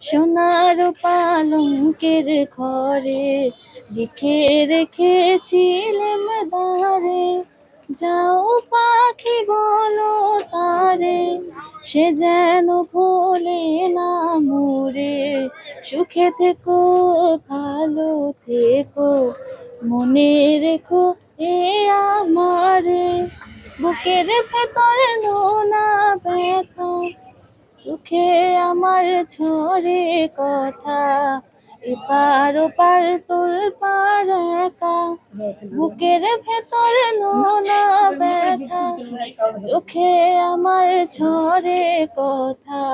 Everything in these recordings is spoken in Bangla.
সোনার পালঙ্কের ঘরে লিখে রেখেছিলাম দ্বারে, যাও পাখি বলো তারে, সে যেন ভোলে না মোরে। সুখে থেকো ভালো থেকো, মনে রেখো এ আমারে। বুকের ভেতর নোনা ব্যথা, চোখে আমার ঝরে কথা, এপার ওপার তোলপাড় একা। বুকের ভেতর নোনা ব্যথা, চোখে আমার ঝরে কথা,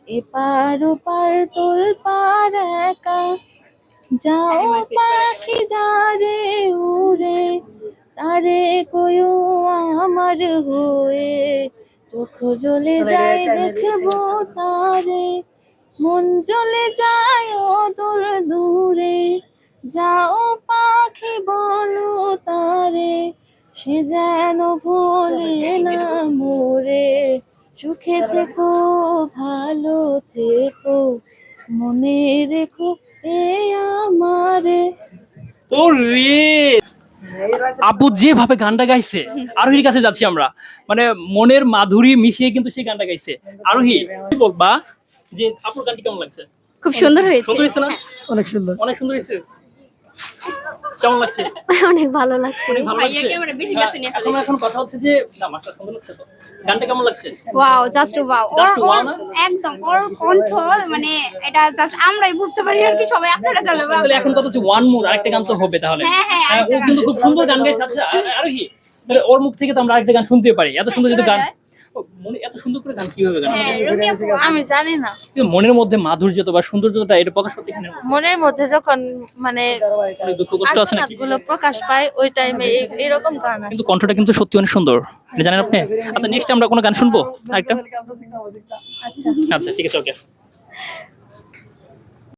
এপার ওপার তোলপাড় একা। যাও পাখি যারে উড়ে, তারে কয়ো আমার হয়ে। চোখ জ্বলে যায় দেখবো তারে, মন জ্বলে যায় দূর দূরে। যাও পাখি বলো তারে, সে যেন ভোলে না মোরে। সুখে থেকো ভালো থেকো, মনে রেখো এ আমারে। ওরে আপু যেভাবে গানটা গাইছে, আরোহীর কাছে যাচ্ছি আমরা। মানে মনের মাধুরী মিশিয়ে কিন্তু সেই গানটা গাইছে। আরোহী, কি বলবা যে আপুর গানটি কেমন লাগছে? খুব সুন্দর হয়েছে। সুন্দর হয়েছে না? অনেক সুন্দর, অনেক সুন্দর হয়েছে। কেমন লাগছে? অনেক ভালো লাগছে। অনেক ভালো লাগছে। এখন কথা হচ্ছে যে না, মাশা সুন্দর লাগছে তো। গানটা কেমন লাগছে? Wow, just wow. Just wow না? একদম ওর কণ্ঠ, মানে এটা জাস্ট আমরাই বুঝতে পারি আর কি, সবাই আপনারা জানেন। তাহলে এখন কথা হচ্ছে ওয়ান মোর, আরেকটা গান তো হবে তাহলে। হ্যাঁ, ও কিন্তু খুব সুন্দর গান গাইছে। আচ্ছা আরোহী, তাহলে ওর মুখ থেকে তো আমরা আরেকটা গান শুনতে পারি। এত সুন্দর যদি গান, ও মনে এত সুন্দর করে গান কিভাবে গান? আমি জানি না, কিন্তু মনের মধ্যে মাধুর্যতা বা সৌন্দর্যতা এটা প্রকাশ হচ্ছে এখানে। মনের মধ্যে যখন মানে অনেক দুঃখ কষ্ট আছে নাকি? গুলো প্রকাশ পায় ওই টাইমে এরকম গান আসে। কিন্তু কণ্ঠটা কিন্তু সত্যি অনেক সুন্দর, এটা জানেন আপনি? আচ্ছা নেক্সট আমরা কোনো গান শুনবো আরেকটা? আচ্ছা ঠিক আছে, ওকে।